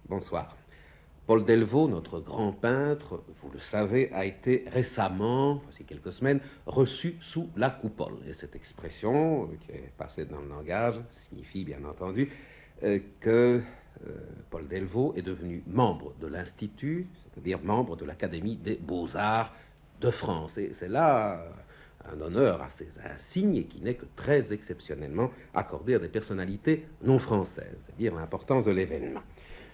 Bonsoir. Paul Delvaux, notre grand peintre, vous le savez, a été récemment, voici quelques semaines, reçu sous la coupole. Et cette expression, qui est passée dans le langage, signifie bien entendu que Paul Delvaux est devenu membre de l'Institut, c'est-à-dire membre de l'Académie des Beaux-Arts de France. Et c'est là un honneur assez insigne et qui n'est que très exceptionnellement accordé à des personnalités non françaises, c'est-à-dire l'importance de l'événement.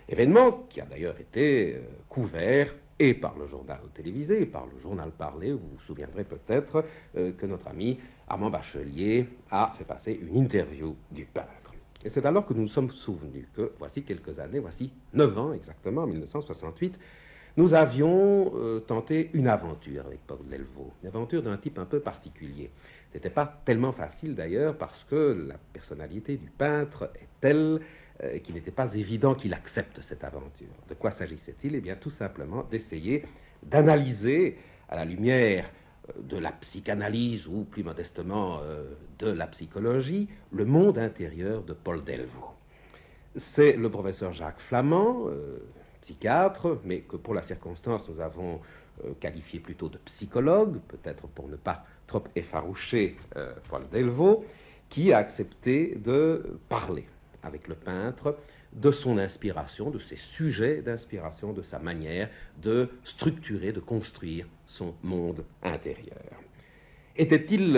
Événement qui a d'ailleurs été couvert et par le journal télévisé, et par le journal parlé. Vous vous souviendrez peut-être que notre ami Armand Bachelier a fait passer une interview du peintre. Et c'est alors que nous nous sommes souvenus que, voici quelques années, voici 9 ans exactement, en 1968, nous avions tenté une aventure avec Paul Delvaux, une aventure d'un type un peu particulier. Ce n'était pas tellement facile d'ailleurs parce que la personnalité du peintre est telle qu'il n'était pas évident qu'il accepte cette aventure. De quoi s'agissait-il? Eh bien, tout simplement d'essayer d'analyser à la lumière de la psychanalyse ou plus modestement de la psychologie le monde intérieur de Paul Delvaux. C'est le professeur Jacques Flamand, psychiatre, mais que pour la circonstance nous avons qualifié plutôt de psychologue, peut-être pour ne pas trop effaroucher Paul Delvaux, qui a accepté de parler avec le peintre de son inspiration, de ses sujets d'inspiration, de sa manière de structurer, de construire son monde intérieur. Était-il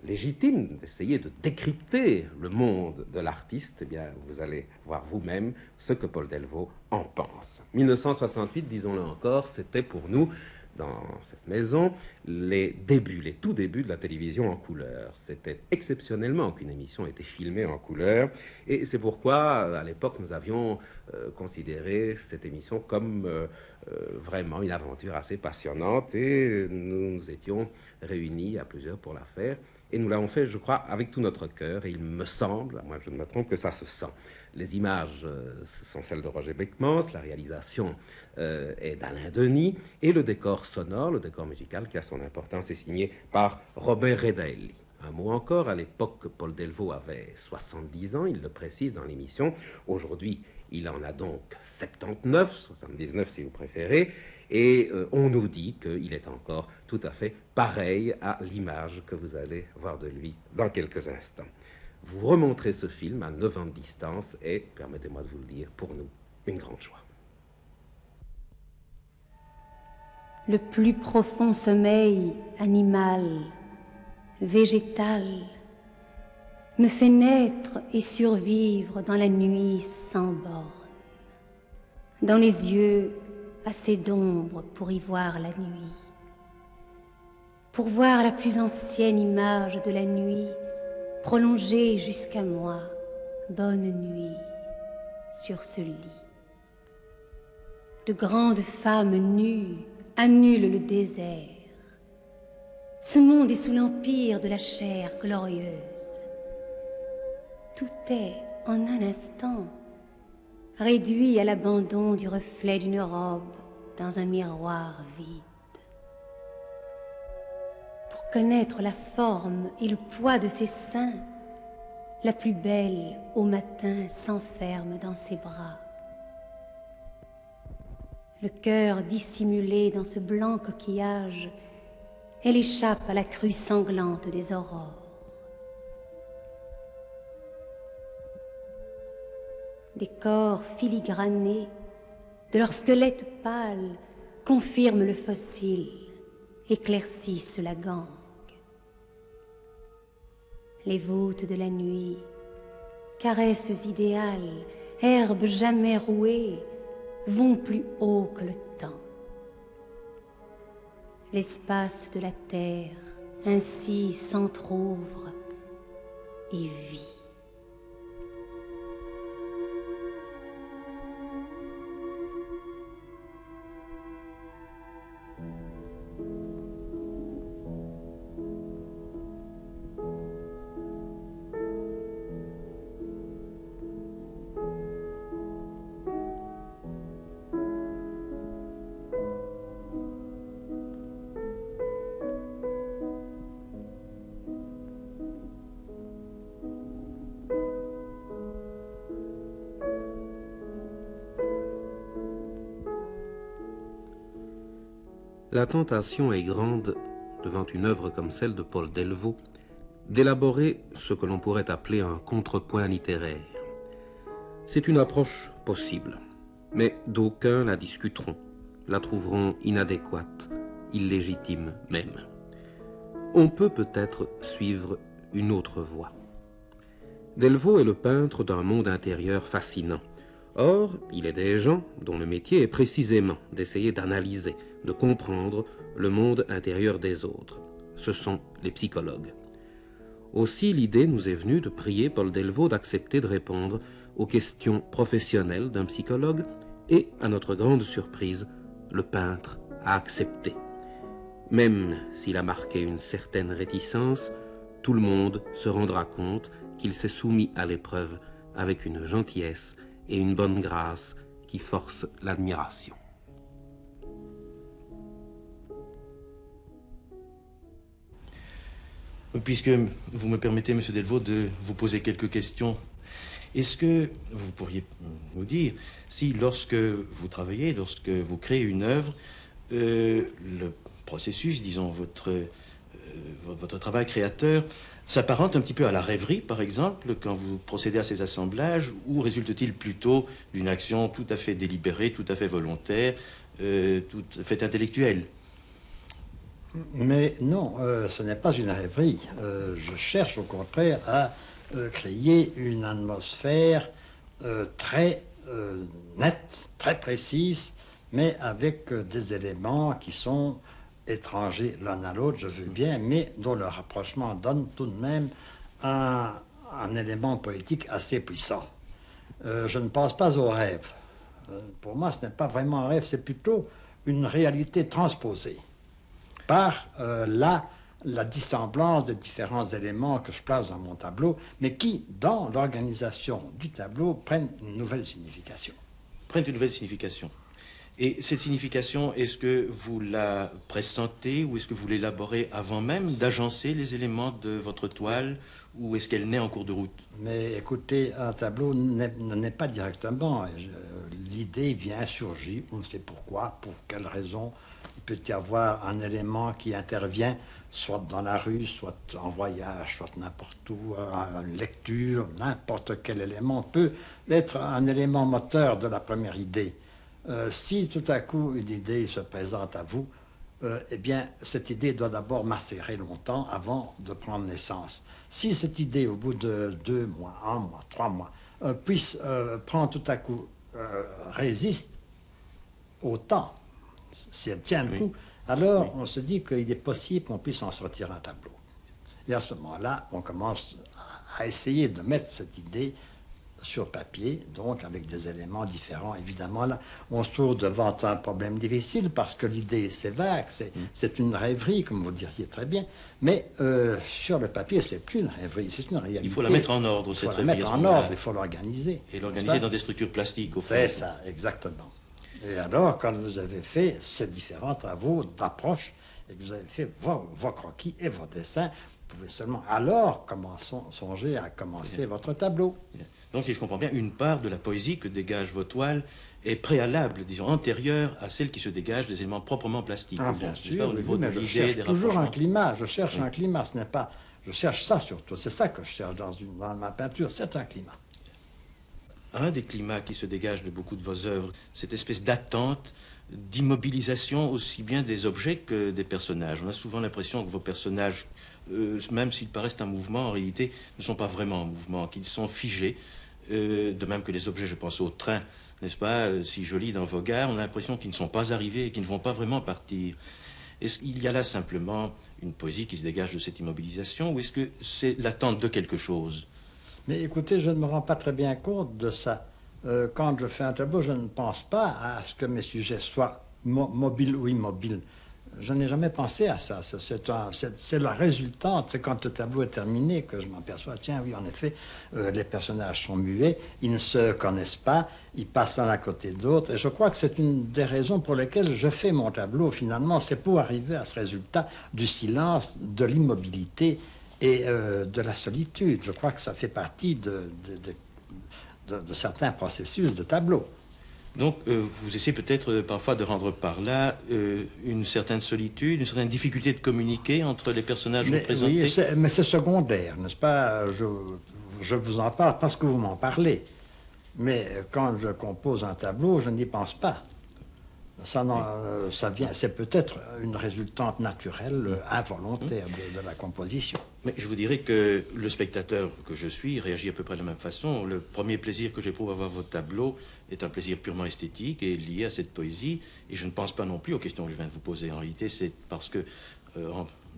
légitime d'essayer de décrypter le monde de l'artiste? Eh bien, vous allez voir vous-même ce que Paul Delvaux en pense. 1968, disons-le encore, c'était pour nous, dans cette maison, les tout débuts de la télévision en couleur. C'était exceptionnellement qu'une émission était filmée en couleur, et c'est pourquoi, à l'époque, nous avions considéré cette émission comme vraiment une aventure assez passionnante, et nous nous étions réunis à plusieurs pour la faire, et nous l'avons fait, je crois, avec tout notre cœur, et il me semble, à moins que je ne me trompe, que ça se sent. Les images sont celles de Roger Beckmans, la réalisation est d'Alain Denis, et le décor sonore, le décor musical, qui a son importance, est signé par Robert Redaelli. Un mot encore, à l'époque, Paul Delvaux avait 70 ans, il le précise dans l'émission. Aujourd'hui, il en a donc 79, 79 si vous préférez, et on nous dit qu'il est encore tout à fait pareil à l'image que vous allez voir de lui dans quelques instants. Vous remontrez ce film à 9 ans de distance et, permettez-moi de vous le dire, pour nous, une grande joie. Le plus profond sommeil animal, végétal, me fait naître et survivre dans la nuit sans borne, dans les yeux assez d'ombre pour y voir la nuit, pour voir la plus ancienne image de la nuit prolongée jusqu'à moi. Bonne nuit sur ce lit. De grandes femmes nues annulent le désert. Ce monde est sous l'empire de la chair glorieuse. Tout est, en un instant, réduit à l'abandon du reflet d'une robe dans un miroir vide. Pour connaître la forme et le poids de ses seins, la plus belle au matin s'enferme dans ses bras. Le cœur dissimulé dans ce blanc coquillage, elle échappe à la crue sanglante des aurores. Des corps filigranés, de leur squelette pâle, confirment le fossile, éclaircissent la gangue. Les voûtes de la nuit, caresses idéales, herbes jamais rouées, vont plus haut que le temps. L'espace de la terre ainsi s'entr'ouvre et vit. La tentation est grande, devant une œuvre comme celle de Paul Delvaux, d'élaborer ce que l'on pourrait appeler un contrepoint littéraire. C'est une approche possible, mais d'aucuns la discuteront, la trouveront inadéquate, illégitime même. On peut peut-être suivre une autre voie. Delvaux est le peintre d'un monde intérieur fascinant. Or, il est des gens dont le métier est précisément d'essayer d'analyser, de comprendre le monde intérieur des autres. Ce sont les psychologues. Aussi, l'idée nous est venue de prier Paul Delvaux d'accepter de répondre aux questions professionnelles d'un psychologue et, à notre grande surprise, le peintre a accepté. Même s'il a marqué une certaine réticence, tout le monde se rendra compte qu'il s'est soumis à l'épreuve avec une gentillesse et une bonne grâce qui forcent l'admiration. Puisque vous me permettez, M. Delvaux, de vous poser quelques questions, est-ce que vous pourriez nous dire si, lorsque vous travaillez, lorsque vous créez une œuvre, le processus, disons, votre travail créateur, s'apparente un petit peu à la rêverie, par exemple, quand vous procédez à ces assemblages, ou résulte-t-il plutôt d'une action tout à fait délibérée, tout à fait volontaire, tout à fait intellectuelle? Mais non, ce n'est pas une rêverie. Je cherche au contraire à créer une atmosphère très nette, très précise, mais avec des éléments qui sont étrangers l'un à l'autre, je veux bien, mais dont le rapprochement donne tout de même un élément poétique assez puissant. Je ne pense pas au rêve. Pour moi, ce n'est pas vraiment un rêve, c'est plutôt une réalité transposée par la dissemblance de différents éléments que je place dans mon tableau, mais qui, dans l'organisation du tableau, prennent une nouvelle signification. Prennent une nouvelle signification. Et cette signification, est-ce que vous la pressentez ou est-ce que vous l'élaborez avant même d'agencer les éléments de votre toile ou est-ce qu'elle naît en cours de route? Mais écoutez, un tableau ne naît pas directement. L'idée vient surgir, on ne sait pourquoi, pour quelle raison. Il peut y avoir un élément qui intervient, soit dans la rue, soit en voyage, soit n'importe où, en lecture, n'importe quel élément peut être un élément moteur de la première idée. Si tout à coup une idée se présente à vous, eh bien, cette idée doit d'abord macérer longtemps avant de prendre naissance. Si cette idée, au bout de 2 mois, 1 mois, 3 mois, puisse prendre tout à coup, résiste au temps, si elle tient le coup, alors on se dit qu'il est possible qu'on puisse en sortir un tableau. Et à ce moment-là, on commence à essayer de mettre cette idée sur papier, donc avec des éléments différents. Évidemment, là, on se trouve devant un problème difficile parce que l'idée, c'est vague, c'est une rêverie, comme vous diriez très bien, mais sur le papier, c'est plus une rêverie, c'est une réalité. Il faut la mettre en ordre, cette rêverie. Il faut la mettre en ordre, il faut l'organiser. Et l'organiser dans des structures plastiques, au fond. C'est ça, exactement. Et alors, quand vous avez fait ces différents travaux d'approche, et que vous avez fait vos croquis et vos dessins, vous pouvez seulement alors songer à commencer votre tableau. Donc, si je comprends bien, une part de la poésie que dégagent vos toiles est préalable, disons, antérieure à celle qui se dégage des éléments proprement plastiques. Ah, bien sûr, au niveau de je l'idée, cherche des toujours un rapprochements. climat, je cherche un climat, ce n'est pas... Je cherche ça surtout, c'est ça que je cherche dans ma peinture, c'est un climat. Un des climats qui se dégage de beaucoup de vos œuvres, cette espèce d'attente, d'immobilisation aussi bien des objets que des personnages. On a souvent l'impression que vos personnages, même s'ils paraissent en mouvement, en réalité, ne sont pas vraiment en mouvement, qu'ils sont figés. De même que les objets, je pense au train, n'est-ce pas, si jolis dans vos gares, on a l'impression qu'ils ne sont pas arrivés et qu'ils ne vont pas vraiment partir. Est-ce qu'il y a là simplement une poésie qui se dégage de cette immobilisation ou est-ce que c'est l'attente de quelque chose? Mais écoutez, je ne me rends pas très bien compte de ça. Quand je fais un tableau, je ne pense pas à ce que mes sujets soient mobiles ou immobiles. Je n'ai jamais pensé à ça. C'est la résultante. C'est quand le tableau est terminé que je m'aperçois, tiens, oui, en effet, les personnages sont muets, ils ne se connaissent pas, ils passent l'un à côté de l'autre. Et je crois que c'est une des raisons pour lesquelles je fais mon tableau, finalement. C'est pour arriver à ce résultat du silence, de l'immobilité et de la solitude. Je crois que ça fait partie de certains processus de tableau. Donc, vous essayez peut-être parfois de rendre par là une certaine solitude, une certaine difficulté de communiquer entre les personnages représentés. Oui, mais c'est secondaire, n'est-ce pas? Je vous en parle parce que vous m'en parlez. Mais quand je compose un tableau, je n'y pense pas. Ça vient, c'est peut-être une résultante naturelle, involontaire de la composition. Mais je vous dirais que le spectateur que je suis réagit à peu près de la même façon. Le premier plaisir que j'éprouve à voir votre tableau est un plaisir purement esthétique et lié à cette poésie. Et je ne pense pas non plus aux questions que je viens de vous poser. En réalité, c'est parce que,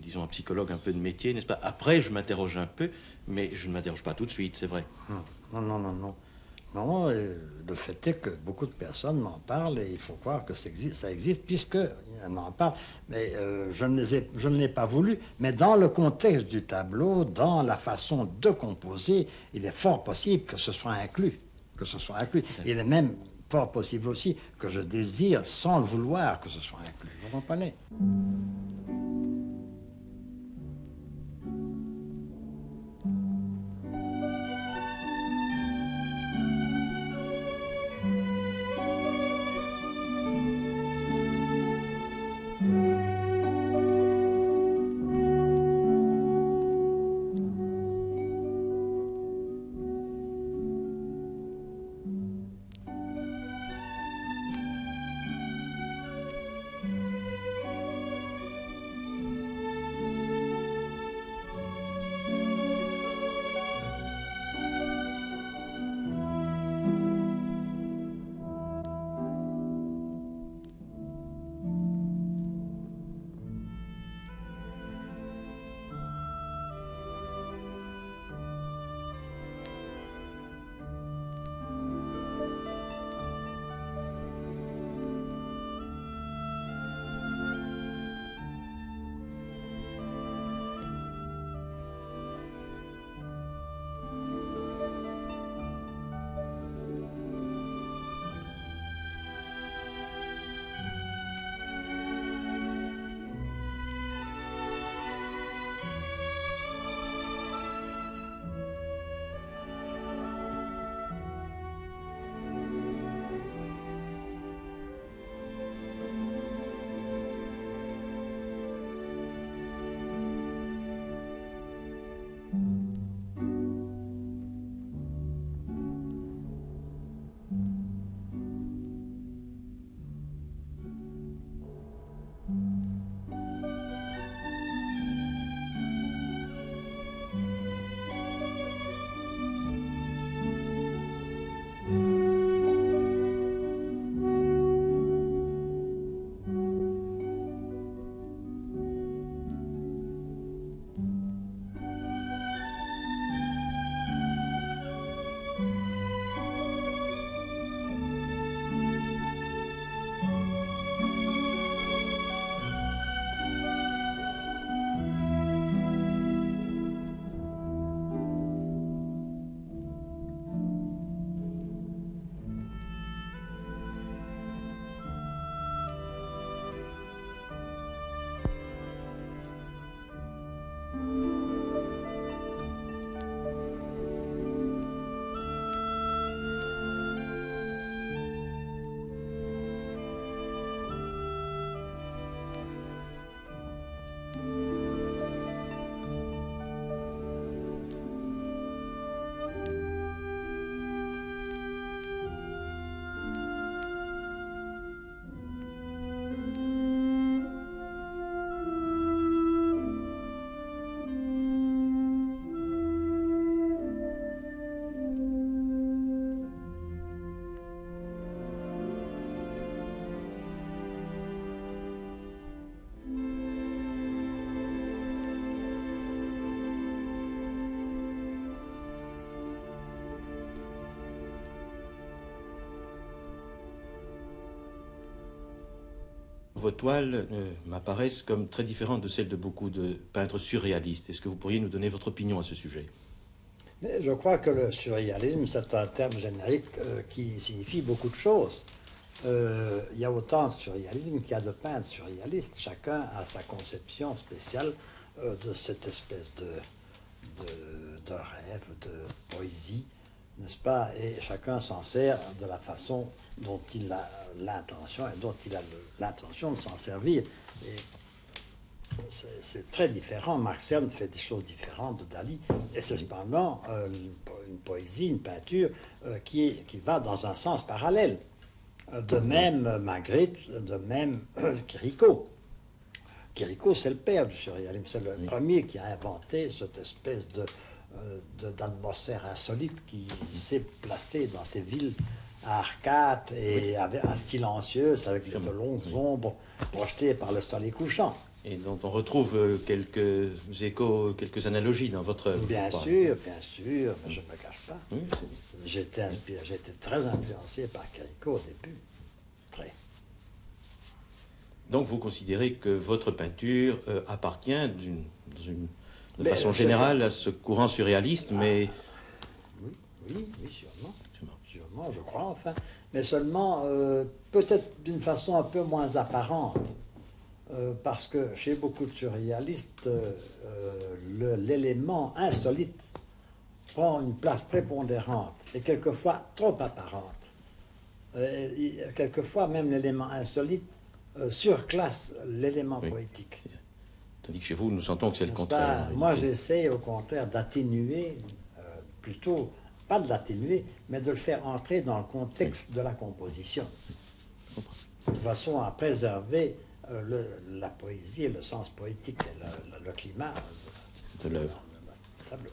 disons, un psychologue un peu de métier, n'est-ce pas? Après, je m'interroge un peu, mais je ne m'interroge pas tout de suite, c'est vrai. Non. Non, le fait est que beaucoup de personnes m'en parlent et il faut croire que ça existe puisqu'ils m'en parlent. Mais je ne l'ai pas voulu. Mais dans le contexte du tableau, dans la façon de composer, il est fort possible que ce soit inclus. Il est même fort possible aussi que je désire, sans le vouloir, que ce soit inclus. Vous comprenez? Vos toiles m'apparaissent comme très différentes de celles de beaucoup de peintres surréalistes. Est-ce que vous pourriez nous donner votre opinion à ce sujet? Mais je crois que le surréalisme, c'est un terme générique qui signifie beaucoup de choses. Il y a autant de surréalisme qu'il y a de peintres surréalistes. Chacun a sa conception spéciale de cette espèce de rêve, de poésie n'est-ce pas? Et chacun s'en sert de la façon dont il a l'intention et dont il a l'intention de s'en servir. Et c'est très différent. Marc Sern fait des choses différentes de Dali. Et c'est cependant une poésie, une peinture qui va dans un sens parallèle. De même Magritte, de même Chirico. Chirico, c'est le père du surréalisme. C'est le premier qui a inventé cette espèce d'atmosphère insolite qui s'est placée dans ces villes à arcades et silencieuses, avec de longues ombres projetées par le soleil couchant. Et dont on retrouve quelques échos, quelques analogies dans votre œuvre. Bien sûr, je ne me cache pas. Oui, j'étais très influencé par Chirico au début. Très. Donc vous considérez que votre peinture appartient de façon générale à ce courant surréaliste, mais... Oui, sûrement, je crois, enfin. Mais seulement, peut-être d'une façon un peu moins apparente. Parce que chez beaucoup de surréalistes, l'élément insolite prend une place prépondérante et quelquefois trop apparente. Quelquefois, même l'élément insolite surclasse l'élément poétique. Tandis que chez vous, nous sentons que c'est le contraire. Moi, j'essaie au contraire d'atténuer, plutôt, pas de l'atténuer, mais de le faire entrer dans le contexte de la composition, de façon à préserver la poésie et le sens poétique et le climat de l'œuvre. Tableau.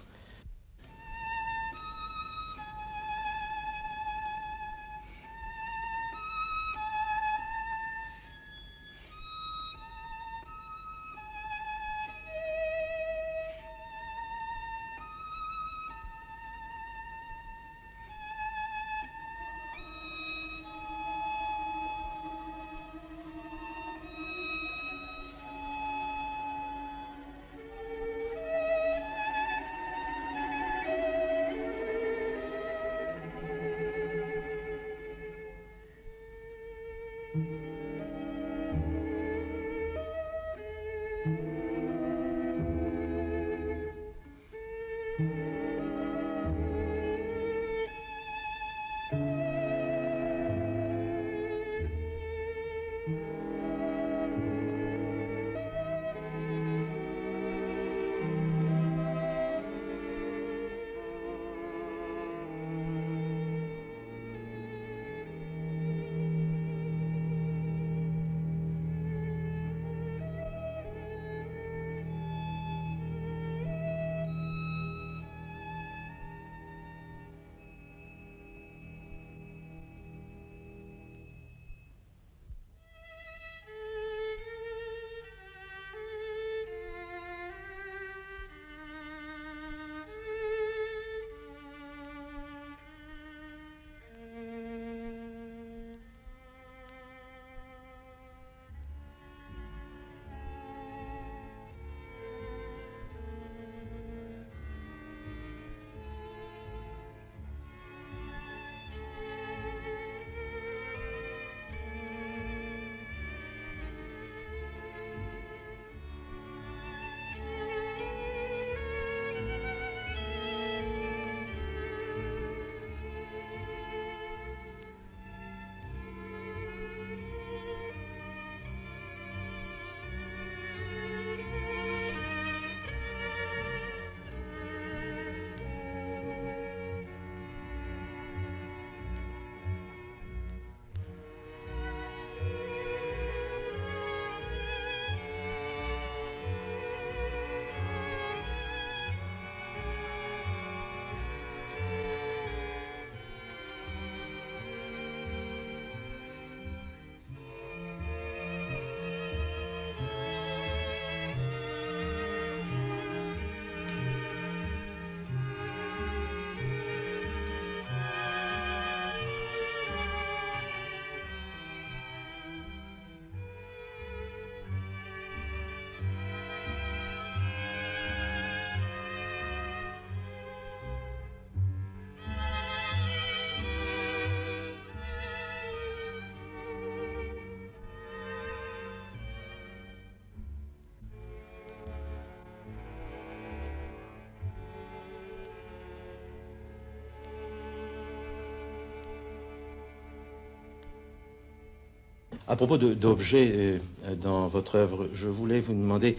À propos d'objets dans votre œuvre, je voulais vous demander,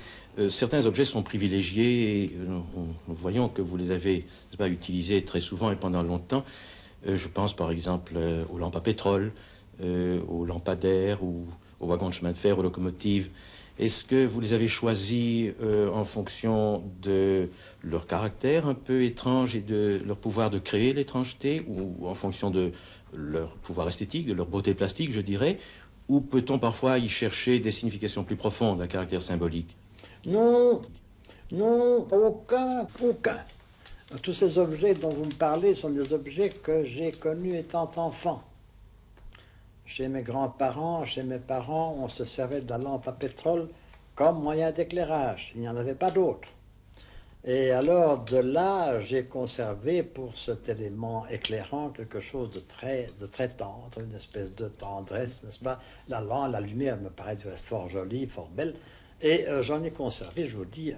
certains objets sont privilégiés et nous voyons que vous les avez pas, utilisés très souvent et pendant longtemps. Je pense par exemple aux lampes à pétrole, aux lampadaires ou aux wagons de chemin de fer, aux locomotives. Est-ce que vous les avez choisis en fonction de leur caractère un peu étrange et de leur pouvoir de créer l'étrangeté, ou en fonction de leur pouvoir esthétique, de leur beauté plastique, je dirais? Ou peut-on parfois y chercher des significations plus profondes, un caractère symbolique? Non, non, aucun. Tous ces objets dont vous me parlez sont des objets que j'ai connus étant enfant. Chez mes grands-parents, chez mes parents, on se servait de la lampe à pétrole comme moyen d'éclairage. Il n'y en avait pas d'autre. Et alors, de là, j'ai conservé pour cet élément éclairant quelque chose de très tendre, une espèce de tendresse, n'est-ce pas? La lumière me paraît du reste fort jolie, fort belle. Et j'en ai conservé, je vous dis,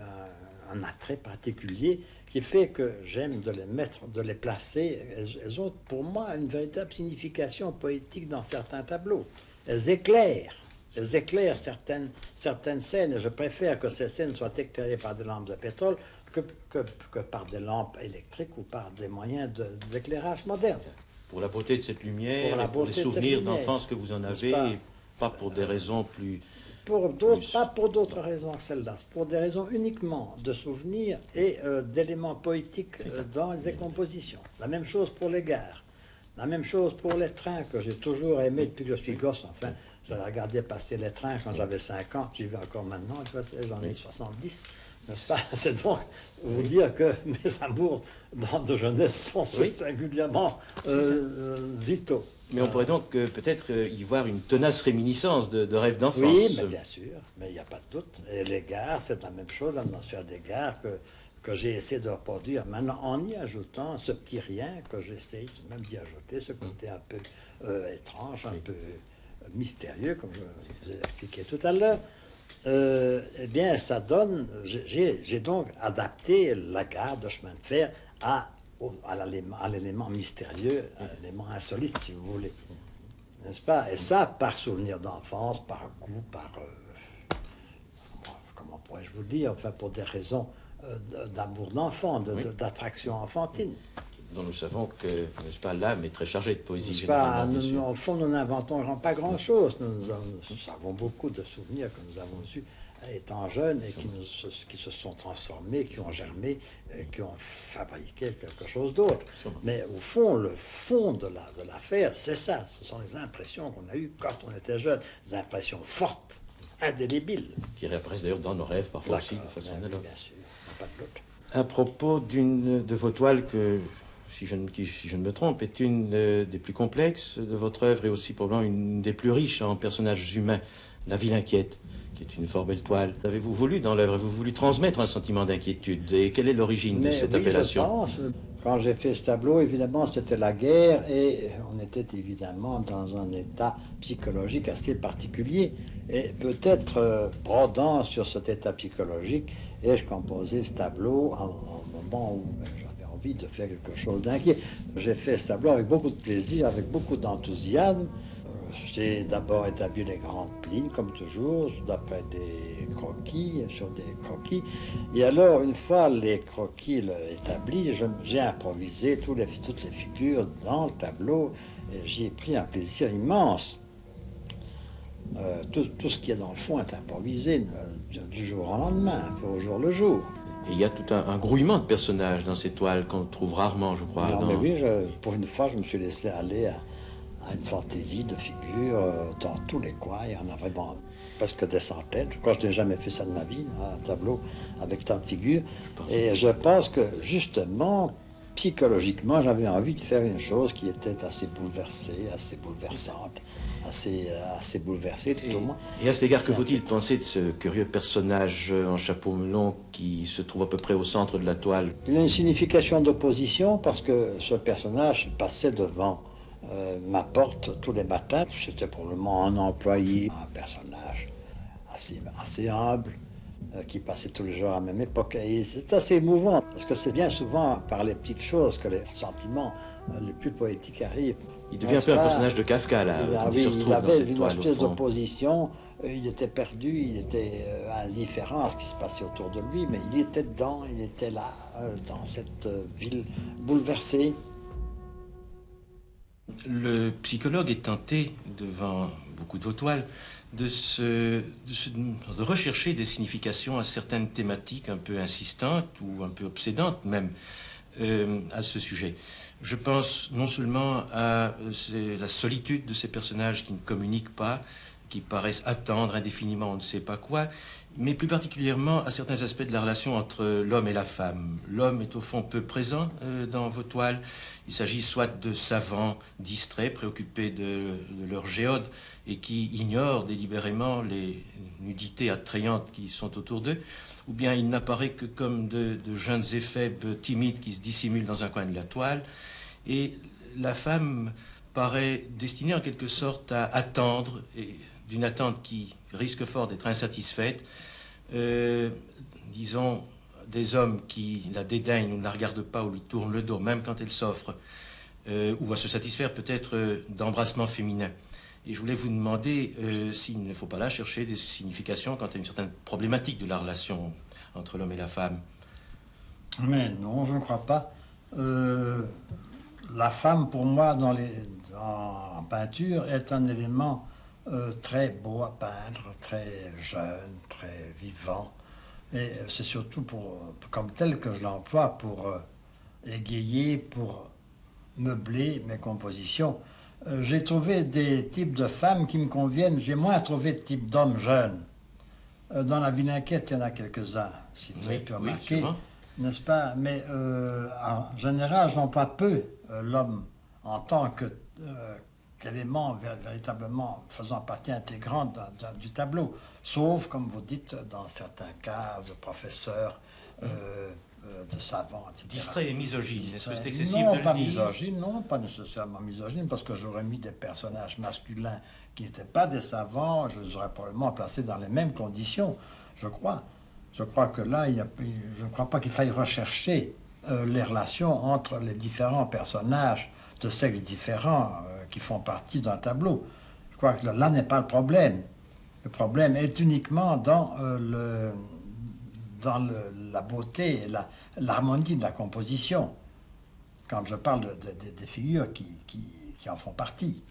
un attrait particulier qui fait que j'aime de les mettre, de les placer. Elles ont pour moi une véritable signification poétique dans certains tableaux. Elles éclairent certaines scènes. Et je préfère que ces scènes soient éclairées par des lampes à pétrole que par des lampes électriques ou par des moyens d'éclairage moderne. Pour la beauté de cette lumière, pour les souvenirs d'enfance que vous en avez, et pas pour des raisons plus... Pas pour d'autres raisons que celles-là, c'est pour des raisons uniquement de souvenirs et d'éléments poétiques dans les compositions. La même chose pour les gares, la même chose pour les trains que j'ai toujours aimé depuis que je suis gosse. Enfin, j'avais regardé passer les trains quand j'avais 5 ans, j'y vais encore maintenant, j'en ai 70. N'est-ce pas? C'est donc vous dire que mes amours de jeunesse sont singulièrement vitaux. Mais on pourrait donc peut-être y voir une tenace réminiscence de rêves d'enfance. Oui, mais bien sûr, mais il n'y a pas de doute. Et les gares, c'est la même chose, l'atmosphère des gares que j'ai essayé de reproduire maintenant en y ajoutant ce petit rien que j'essaye même d'y ajouter, ce côté un peu étrange, un peu mystérieux, comme je vous ai expliqué tout à l'heure. Eh bien, ça donne... J'ai donc adapté la gare de chemin de fer à l'élément mystérieux, à l'élément insolite, si vous voulez. N'est-ce pas? Et ça, par souvenir d'enfance, par goût, comment pourrais-je vous dire? Enfin, pour des raisons d'amour d'enfant, d'attraction enfantine. Dont nous savons que, n'est-ce pas, l'âme est très chargée de poésie. Généralement, au fond, nous n'inventons pas grand-chose. Nous avons beaucoup de souvenirs que nous avons eus étant jeunes et qui se sont transformés, qui ont germé, qui ont fabriqué quelque chose d'autre. Mais au fond, le fond de l'affaire, c'est ça. Ce sont les impressions qu'on a eues quand on était jeune, des impressions fortes, indélébiles. Qui réapparaissent d'ailleurs dans nos rêves, parfois aussi, de façon analogue. Bien sûr, pas de doute. À propos d'une de vos toiles que... Si je ne me trompe, est une des plus complexes de votre œuvre et aussi probablement une des plus riches en personnages humains, La Ville inquiète, qui est une fort belle toile. Avez-vous voulu, dans l'œuvre, avez-vous voulu transmettre un sentiment d'inquiétude? Et quelle est l'origine de cette appellation? Je pense. Quand j'ai fait ce tableau, évidemment, c'était la guerre et on était évidemment dans un état psychologique assez particulier. Et peut-être brodant sur cet état psychologique, et je composais ce tableau au moment où de faire quelque chose d'inquiet. J'ai fait ce tableau avec beaucoup de plaisir, avec beaucoup d'enthousiasme. J'ai d'abord établi les grandes lignes, comme toujours, d'après des croquis, sur des croquis. Et alors, une fois les croquis établis, j'ai improvisé toutes les figures dans le tableau. Et j'y ai pris un plaisir immense. Tout ce qui est dans le fond est improvisé du jour au lendemain, au jour le jour. Et il y a tout un grouillement de personnages dans ces toiles qu'on trouve rarement, je crois. Non, mais oui, pour une fois, je me suis laissé aller à une fantaisie de figures dans tous les coins. Il y en a vraiment presque des centaines. Je crois que je n'ai jamais fait ça de ma vie, un tableau avec tant de figures. Et je pense que, justement, psychologiquement, j'avais envie de faire une chose qui était assez bouleversée, assez bouleversante. Assez bouleversé, tout au moins. Et à cet égard, que faut-il penser de ce curieux personnage en chapeau melon qui se trouve à peu près au centre de la toile? Il a une signification d'opposition parce que ce personnage passait devant ma porte tous les matins. C'était probablement un employé, un personnage assez humble, qui passaient tous les jours à la même époque. Et c'est assez émouvant, parce que c'est bien souvent par les petites choses que les sentiments les plus poétiques arrivent. Il devient un peu un personnage de Kafka, là. Il avait une espèce d'opposition, il était perdu, il était indifférent à ce qui se passait autour de lui, mais il était dedans, il était là, dans cette ville bouleversée. Le psychologue est tenté, devant beaucoup de vos toiles, de rechercher des significations à certaines thématiques un peu insistantes ou un peu obsédantes même à ce sujet. Je pense non seulement à la solitude de ces personnages qui ne communiquent pas, qui paraissent attendre indéfiniment on ne sait pas quoi, mais plus particulièrement à certains aspects de la relation entre l'homme et la femme. L'homme est au fond peu présent dans vos toiles. Il s'agit soit de savants distraits, préoccupés de leur géode et qui ignorent délibérément les nudités attrayantes qui sont autour d'eux, ou bien il n'apparaît que comme de jeunes éphèbes timides qui se dissimulent dans un coin de la toile. Et la femme paraît destinée en quelque sorte à attendre, et d'une attente qui risque fort d'être insatisfaite, disons, des hommes qui la dédaignent ou ne la regardent pas ou lui tournent le dos, même quand elle s'offre, ou à se satisfaire peut-être d'embrassements féminins. Et je voulais vous demander s'il ne faut pas là chercher des significations quant à une certaine problématique de la relation entre l'homme et la femme. Mais non, je ne crois pas. La femme, pour moi, en peinture, est un élément très beau à peindre, très jeune, très vivant. Et c'est surtout comme tel que je l'emploie pour égayer, pour meubler mes compositions. J'ai trouvé des types de femmes qui me conviennent. J'ai moins trouvé de types d'hommes jeunes. Dans La Ville inquiète, il y en a quelques-uns, si vous avez pu remarquer, n'est-ce pas? Mais en général, j'emploie peu l'homme en tant qu'élément véritablement faisant partie intégrante du tableau, sauf, comme vous dites, dans certains cas, de professeurs, de savants, etc. Distrait et misogyne, est-ce que c'est excessif non, de le dire? Misogyne, non, pas nécessairement misogyne, parce que j'aurais mis des personnages masculins qui n'étaient pas des savants, je les aurais probablement placés dans les mêmes conditions, je crois. Je crois que là, je ne crois pas qu'il faille rechercher les relations entre les différents personnages de sexes différents qui font partie d'un tableau. Je crois que là n'est pas le problème. Le problème est uniquement dans la beauté et l'harmonie de la composition, quand je parle des figures qui en font partie.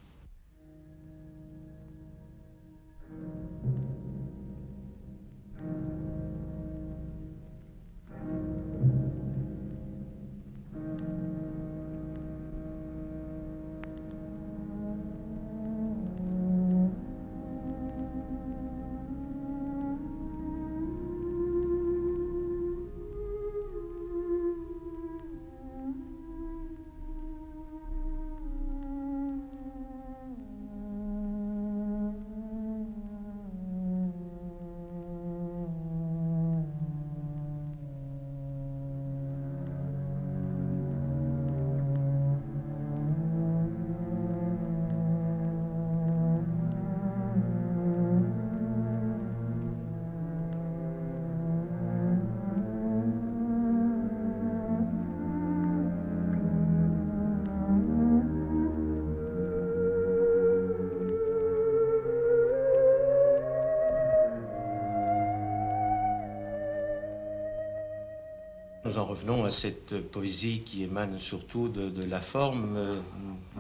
Nous en revenons à cette poésie qui émane surtout de la forme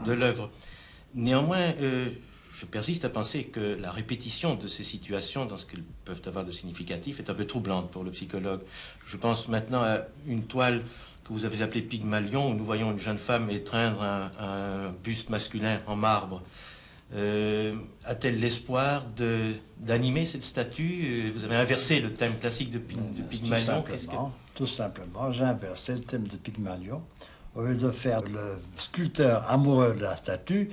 de l'œuvre. Néanmoins, je persiste à penser que la répétition de ces situations, dans ce qu'elles peuvent avoir de significatif, est un peu troublante pour le psychologue. Je pense maintenant à une toile que vous avez appelée Pygmalion, où nous voyons une jeune femme étreindre un buste masculin en marbre. A-t-elle l'espoir d'animer cette statue? Vous avez inversé le thème classique de Pygmalion. Tout simplement, j'ai inversé le thème de Pygmalion. Au lieu de faire le sculpteur amoureux de la statue,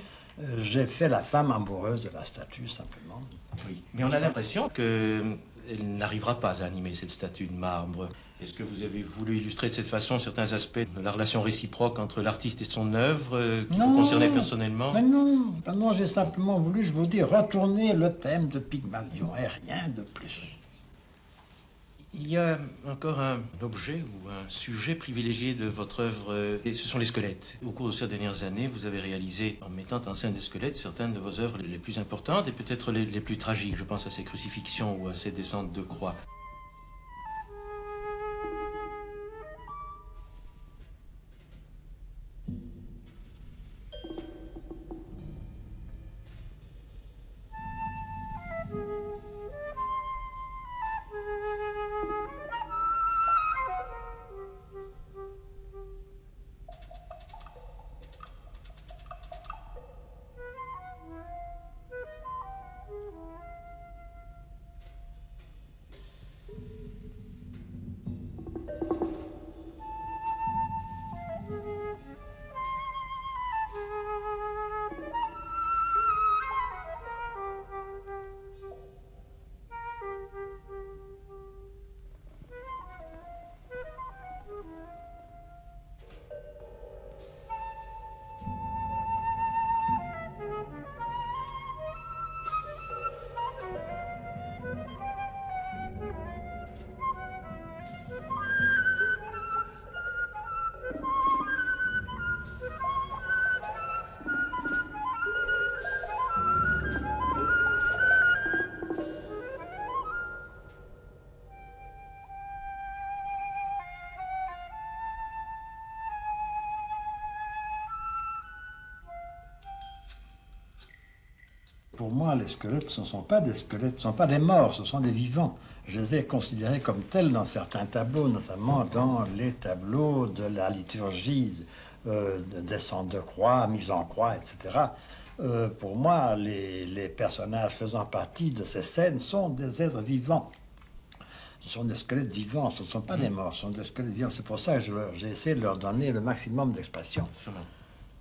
j'ai fait la femme amoureuse de la statue, simplement. Oui, mais on a l'impression qu'elle n'arrivera pas à animer cette statue de marbre. Est-ce que vous avez voulu illustrer de cette façon certains aspects de la relation réciproque entre l'artiste et son œuvre qui vous concernait personnellement? Mais non, j'ai simplement voulu, je vous dis, retourner le thème de Pygmalion et rien de plus. Il y a encore un objet ou un sujet privilégié de votre œuvre, et ce sont les squelettes. Au cours de ces dernières années, vous avez réalisé, en mettant en scène des squelettes, certaines de vos œuvres les plus importantes et peut-être les plus tragiques. Je pense à ces crucifixions ou à ces descentes de croix. Pour moi, les squelettes, ce ne sont pas des squelettes, ce ne sont pas des morts, ce sont des vivants. Je les ai considérés comme tels dans certains tableaux, notamment dans les tableaux de la liturgie, de descente de croix, mise en croix, etc. Pour moi, les personnages faisant partie de ces scènes sont des êtres vivants. Ce sont des squelettes vivants, ce ne sont pas des morts, ce sont des squelettes vivants. C'est pour ça que j'ai essayé de leur donner le maximum d'expression.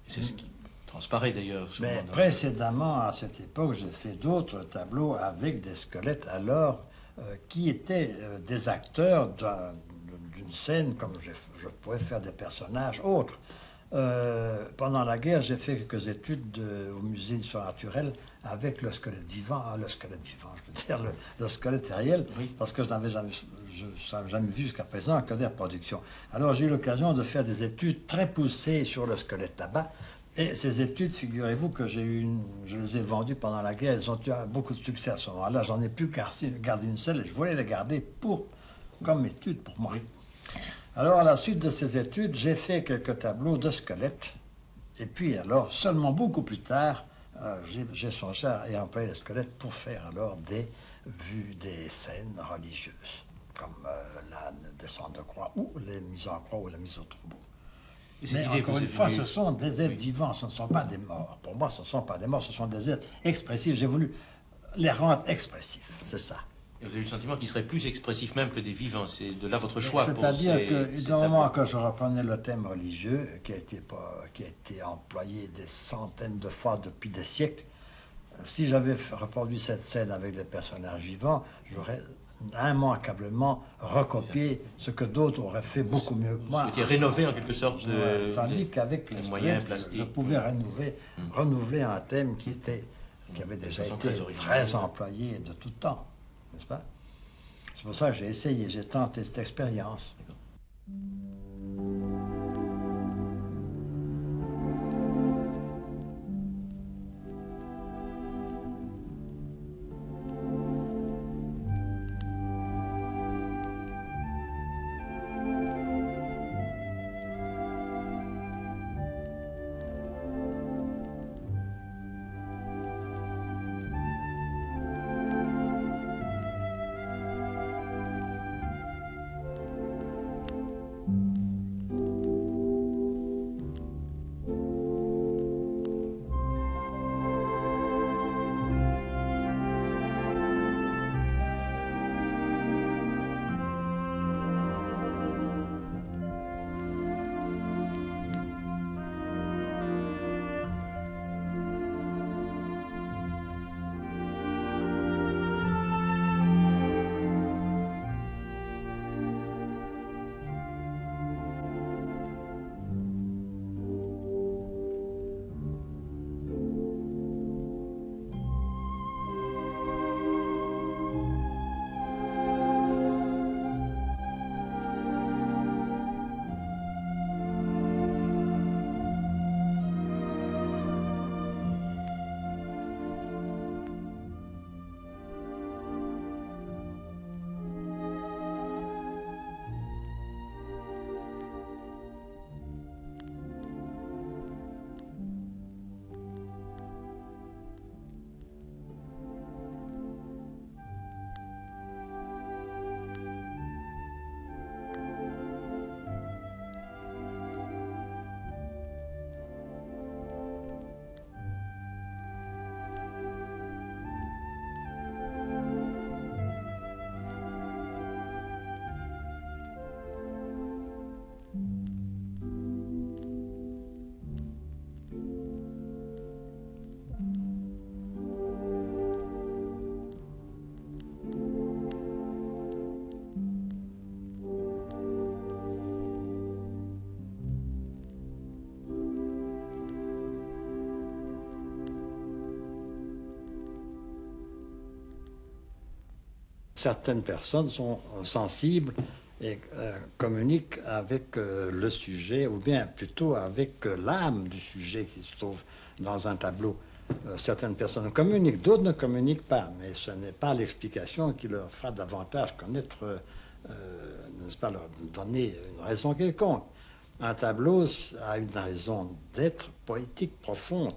C'est ce qui transparaît d'ailleurs. Mais précédemment, à cette époque, j'ai fait d'autres tableaux avec des squelettes alors qui étaient des acteurs d'une scène, comme je pouvais faire des personnages autres. Pendant la guerre, j'ai fait quelques études au musée d'histoire naturelle avec le squelette vivant, je veux dire le squelette réel, oui. Parce que je n'avais jamais vu jusqu'à présent que des reproductions. Alors j'ai eu l'occasion de faire des études très poussées sur le squelette là-bas. Et ces études, figurez-vous que je les ai vendues pendant la guerre, elles ont eu beaucoup de succès à ce moment-là. J'en ai pu garder une seule et je voulais les garder comme étude pour moi. Oui. Alors, à la suite de ces études, j'ai fait quelques tableaux de squelettes. Et puis, alors, seulement beaucoup plus tard, j'ai songé à employer les squelettes pour faire alors des scènes religieuses, comme la descente de croix, ou les mises en croix, ou la mise au tombeau. Mais encore une fois, ce sont des êtres vivants, ce ne sont pas des morts. Pour moi, ce ne sont pas des morts, ce sont des êtres expressifs. J'ai voulu les rendre expressifs, c'est ça. Et vous avez eu le sentiment qu'ils seraient plus expressifs même que des vivants. C'est de là votre choix. C'est-à-dire que du moment que je reprenais le thème religieux, qui a été employé des centaines de fois depuis des siècles, si j'avais reproduit cette scène avec des personnages vivants, j'aurais immanquablement recopier ce que d'autres auraient fait beaucoup mieux que moi. Vous souhaitiez rénover en quelque sorte tandis qu'avec les moyens plastiques, je pouvais renouveler un thème qui avait déjà été très employé de tout temps, n'est-ce pas? C'est pour ça que j'ai tenté cette expérience. certaines personnes sont sensibles et communiquent avec le sujet, ou bien plutôt avec l'âme du sujet qui se trouve dans un tableau. Certaines personnes communiquent, d'autres ne communiquent pas, mais ce n'est pas l'explication qui leur fera davantage connaître, n'est-ce pas, leur donner une raison quelconque. Un tableau a une raison d'être poétique profonde.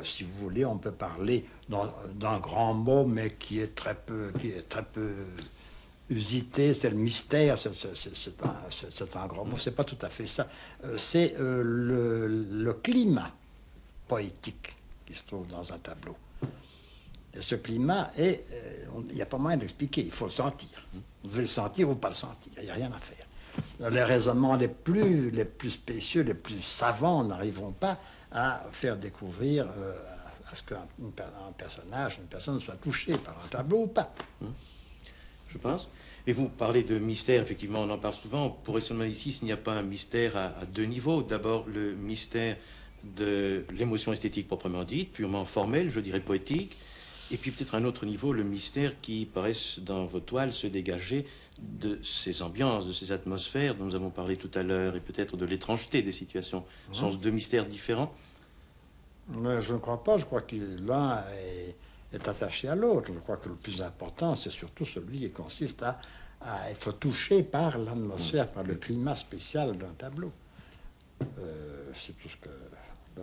Si vous voulez, on peut parler d'un grand mot, mais qui est très peu usité, c'est le mystère, c'est un grand mot, c'est pas tout à fait ça. C'est le climat poétique qui se trouve dans un tableau. Et ce climat, il n'y a pas moyen d'expliquer, il faut le sentir. Vous devez le sentir ou pas le sentir, il n'y a rien à faire. Les raisonnements les plus spécieux, les plus savants n'arriveront pas à faire découvrir à ce qu'un personnage, une personne soit touchée par un tableau ou pas. Je pense. Et vous parlez de mystère, effectivement, on en parle souvent. On pourrait seulement ici, s'il n'y a pas un mystère à deux niveaux. D'abord, le mystère de l'émotion esthétique proprement dite, purement formelle, je dirais poétique. Et puis peut-être un autre niveau, le mystère qui paraît dans vos toiles se dégager de ces ambiances, de ces atmosphères dont nous avons parlé tout à l'heure, et peut-être de l'étrangeté des situations. Ce sont deux mystères différents? Mais je ne crois pas. Je crois que l'un est attaché à l'autre. Je crois que le plus important, c'est surtout celui qui consiste à être touché par l'atmosphère, par le climat spécial d'un tableau. C'est tout ce que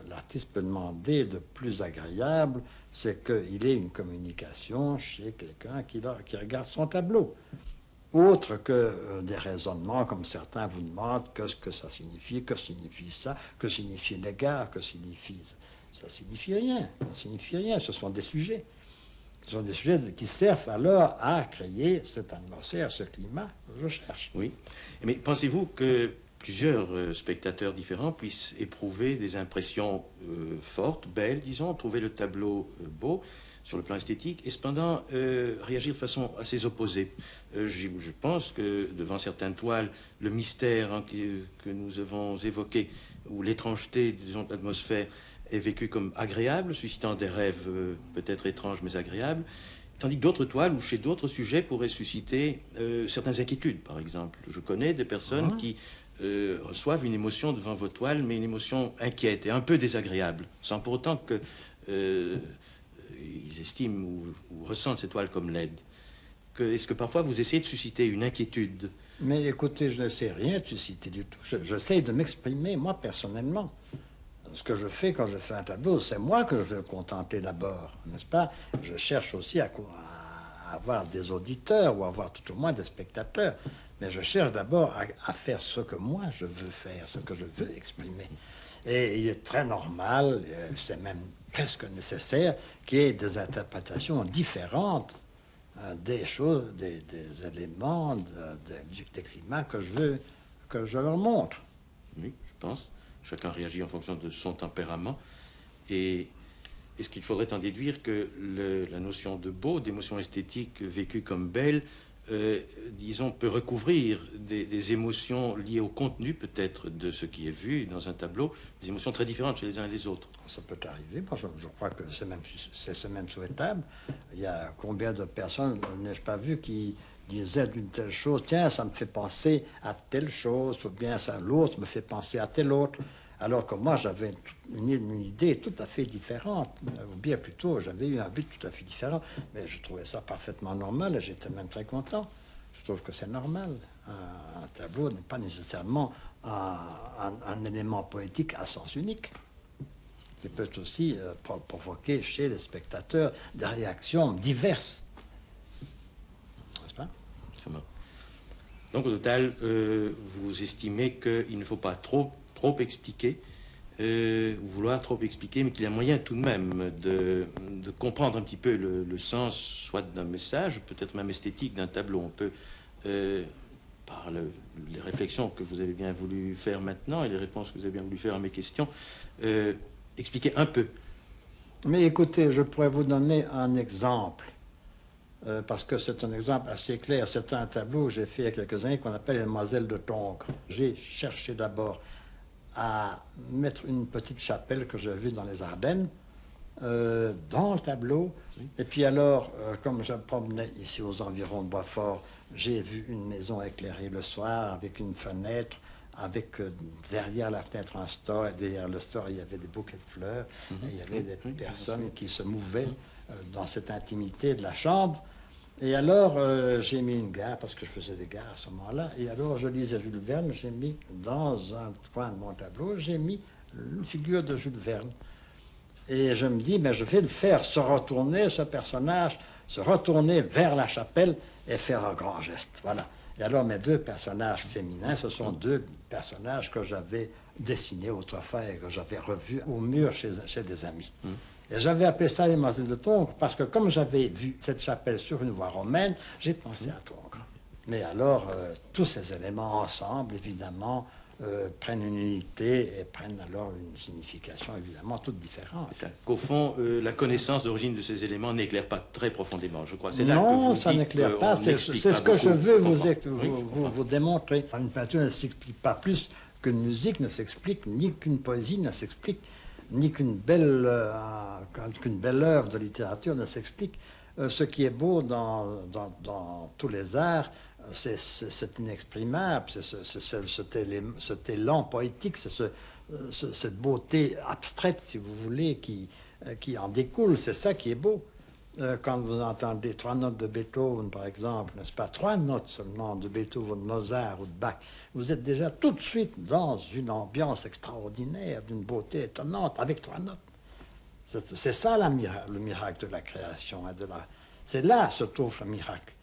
l'artiste peut demander de plus agréable, c'est qu'il ait une communication chez quelqu'un qui regarde son tableau. Autre que des raisonnements, comme certains vous demandent, qu'est-ce que ça signifie, que signifie ça, que signifie l'égard, que signifie... Ça signifie rien, ça signifie rien, ce sont des sujets. Ce sont des sujets qui servent alors à créer cette atmosphère, ce climat que je cherche. Oui, mais pensez-vous que plusieurs spectateurs différents puissent éprouver des impressions fortes, belles, disons, trouver le tableau beau sur le plan esthétique, et cependant réagir de façon assez opposée. Je pense que devant certaines toiles, le mystère que nous avons évoqué, ou l'étrangeté, disons, de l'atmosphère, est vécu comme agréable, suscitant des rêves peut-être étranges mais agréables, tandis que d'autres toiles ou chez d'autres sujets pourraient susciter certaines inquiétudes, par exemple. Je connais des personnes qui reçoivent une émotion devant vos toiles, mais une émotion inquiète et un peu désagréable, sans pour autant que ils estiment ou ressentent ces toiles comme laides. Est-ce que parfois vous essayez de susciter une inquiétude? Mais écoutez, je ne sais rien de susciter du tout. J'essaie de m'exprimer, moi, personnellement. Ce que je fais quand je fais un tableau, c'est moi que je veux contenter d'abord, n'est-ce pas? Je cherche aussi à avoir des auditeurs ou avoir tout au moins des spectateurs. Mais je cherche d'abord à faire ce que moi je veux faire, ce que je veux exprimer. Et il est très normal, c'est même presque nécessaire, qu'il y ait des interprétations différentes des choses, des éléments, des climats que je leur montre. Oui, je pense. Chacun réagit en fonction de son tempérament. Et est-ce qu'il faudrait en déduire que la notion de beau, d'émotion esthétique vécue comme belle, disons, peut recouvrir des émotions liées au contenu, peut-être, de ce qui est vu dans un tableau, des émotions très différentes chez les uns et les autres? Ça peut arriver. Moi, je crois que c'est même souhaitable. Il y a combien de personnes, n'ai-je pas vu, qui disait d'une telle chose, tiens, ça me fait penser à telle chose, ou bien ça, l'autre me fait penser à telle autre, alors que moi, j'avais une idée tout à fait différente, ou bien plutôt, j'avais eu un but tout à fait différent, mais je trouvais ça parfaitement normal, et j'étais même très content. Je trouve que c'est normal. Un tableau n'est pas nécessairement un élément poétique à sens unique. Il peut aussi provoquer chez les spectateurs des réactions diverses. Donc au total, vous estimez qu'il ne faut pas trop expliquer, vouloir trop expliquer, mais qu'il y a moyen tout de même de comprendre un petit peu le sens, soit d'un message, peut-être même esthétique d'un tableau. On peut, par les réflexions que vous avez bien voulu faire maintenant et les réponses que vous avez bien voulu faire à mes questions, expliquer un peu. Mais écoutez, je pourrais vous donner un exemple. Parce que c'est un exemple assez clair. C'est un tableau que j'ai fait il y a quelques années qu'on appelle les Demoiselles de Tongres. J'ai cherché d'abord à mettre une petite chapelle que j'ai vue dans les Ardennes dans le tableau. Et puis alors, comme je me promenais ici aux environs de Boisfort, j'ai vu une maison éclairée le soir avec une fenêtre, avec derrière la fenêtre un store, et derrière le store il y avait des bouquets de fleurs, et il y avait des personnes qui se mouvaient dans cette intimité de la chambre. Et alors j'ai mis une gare, parce que je faisais des gares à ce moment-là, et alors je lisais Jules Verne, j'ai mis dans un coin de mon tableau, j'ai mis une figure de Jules Verne. Et je me dis, mais je vais le faire se retourner, ce personnage, se retourner vers la chapelle et faire un grand geste. Voilà. Et alors, mes deux personnages féminins, ce sont deux personnages que j'avais dessinés autrefois et que j'avais revus au mur chez des amis. Et j'avais appelé ça les Demoiselles de Tongres parce que comme j'avais vu cette chapelle sur une voie romaine, j'ai pensé à Tongres. Mais alors, tous ces éléments ensemble, évidemment, prennent une unité et prennent alors une signification évidemment toute différente. Qu'au fond, la connaissance d'origine de ces éléments n'éclaire pas très profondément, je crois. C'est là non, que vous ça dites n'éclaire pas. C'est ce que je veux vous démontrer. Une peinture ne s'explique pas plus qu'une musique ne s'explique, ni qu'une poésie ne s'explique, ni qu'une belle œuvre de littérature ne s'explique. Ce qui est beau dans tous les arts, c'est inexprimable, c'est cet élan poétique, c'est cette beauté abstraite, si vous voulez, qui en découle. C'est ça qui est beau. Quand vous entendez 3 notes de Beethoven, par exemple, n'est-ce pas, 3 notes seulement de Beethoven, de Mozart ou de Bach, vous êtes déjà tout de suite dans une ambiance extraordinaire, d'une beauté étonnante, avec 3 notes. C'est ça le miracle de la création. C'est là se trouve le miracle,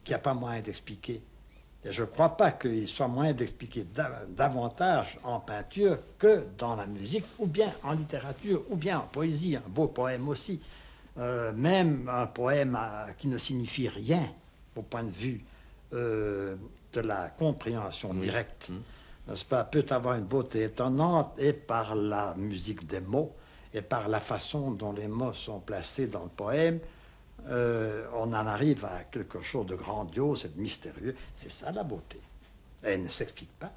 qu'il n'y a pas moyen d'expliquer. Et je ne crois pas qu'il soit moyen d'expliquer davantage en peinture que dans la musique, ou bien en littérature, ou bien en poésie, un beau poème aussi. Même un poème qui ne signifie rien au point de vue de la compréhension directe, n'est-ce pas, peut avoir une beauté étonnante, et par la musique des mots, et par la façon dont les mots sont placés dans le poème, on en arrive à quelque chose de grandiose et de mystérieux. C'est ça la beauté. Elle ne s'explique pas.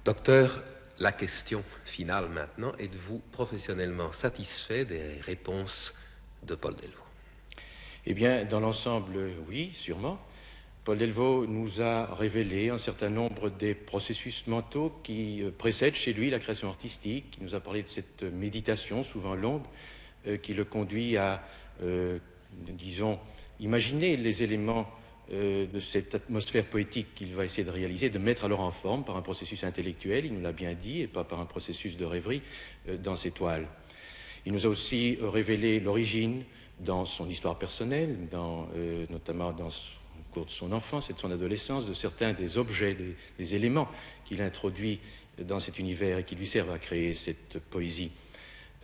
Docteur, La question finale maintenant, êtes-vous professionnellement satisfait des réponses de Paul Delvaux? Eh bien, dans l'ensemble, oui, sûrement. Paul Delvaux nous a révélé un certain nombre des processus mentaux qui précèdent chez lui la création artistique, qui nous a parlé de cette méditation souvent longue, qui le conduit à, disons, imaginer les éléments de cette atmosphère poétique qu'il va essayer de réaliser, de mettre alors en forme par un processus intellectuel, il nous l'a bien dit, et pas par un processus de rêverie dans ses toiles. Il nous a aussi révélé l'origine dans son histoire personnelle, notamment au cours de son enfance et de son adolescence, de certains des objets, des éléments qu'il introduit dans cet univers et qui lui servent à créer cette poésie.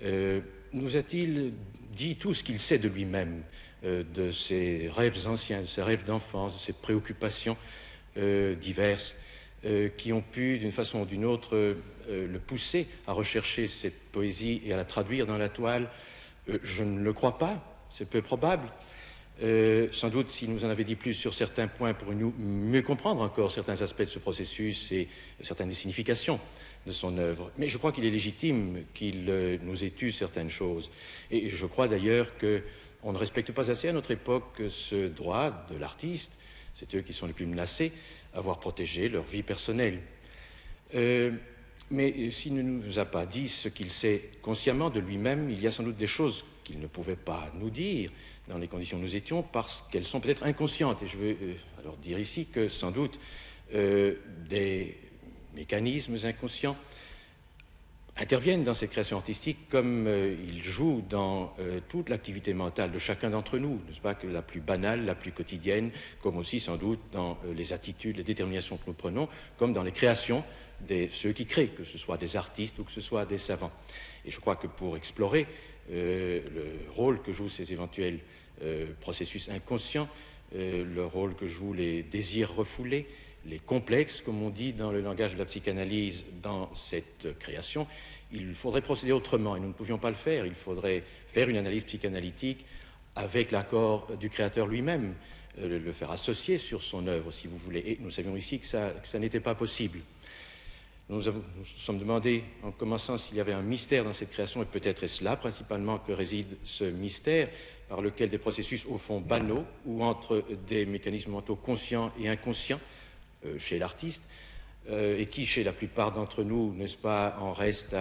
Nous a-t-il dit tout ce qu'il sait de lui-même, de ses rêves anciens, de ses rêves d'enfance, de ses préoccupations diverses, qui ont pu, d'une façon ou d'une autre, le pousser à rechercher cette poésie et à la traduire dans la toile? Je ne le crois pas, c'est peu probable. Sans doute, s'il nous en avait dit plus sur certains points, pourrions-nous mieux comprendre encore certains aspects de ce processus et certaines des significations de son œuvre. Mais je crois qu'il est légitime qu'il nous ait eu certaines choses. Et je crois d'ailleurs qu'on ne respecte pas assez à notre époque ce droit de l'artiste, c'est eux qui sont les plus menacés, à voir protéger leur vie personnelle. Mais s'il ne nous a pas dit ce qu'il sait consciemment de lui-même, il y a sans doute des choses qu'il ne pouvait pas nous dire dans les conditions où nous étions, parce qu'elles sont peut-être inconscientes. Et je veux alors dire ici que sans doute des mécanismes inconscients interviennent dans cette création artistique comme ils jouent dans toute l'activité mentale de chacun d'entre nous, n'est-ce pas, que la plus banale, la plus quotidienne, comme aussi sans doute dans les attitudes, les déterminations que nous prenons, comme dans les créations de ceux qui créent, que ce soit des artistes ou que ce soit des savants. Et je crois que pour explorer le rôle que jouent ces éventuels processus inconscients, le rôle que jouent les désirs refoulés, les complexes, comme on dit dans le langage de la psychanalyse, dans cette création, il faudrait procéder autrement, et nous ne pouvions pas le faire. Il faudrait faire une analyse psychanalytique avec l'accord du créateur lui-même, le faire associer sur son œuvre, si vous voulez. Et nous savions ici que ça n'était pas possible. Nous sommes demandé, en commençant, s'il y avait un mystère dans cette création, et peut-être est-ce là principalement que réside ce mystère, par lequel des processus au fond banaux, ou entre des mécanismes mentaux conscients et inconscients, chez l'artiste, et qui, chez la plupart d'entre nous, n'est-ce pas, en reste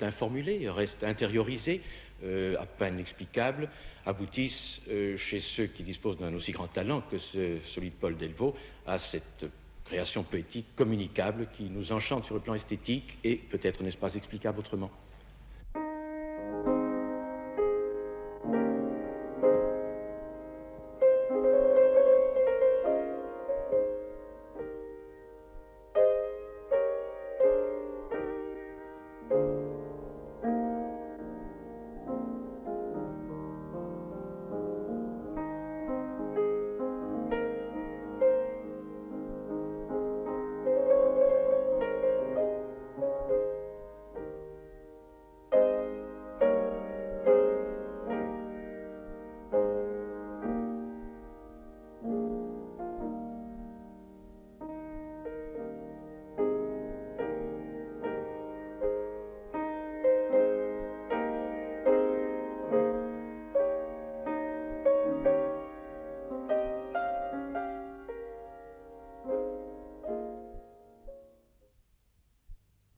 informulés, restent intériorisés, à peine explicables, aboutissent chez ceux qui disposent d'un aussi grand talent que celui de Paul Delvaux à cette création poétique communicable qui nous enchante sur le plan esthétique et peut-être, n'est-ce pas, explicable autrement.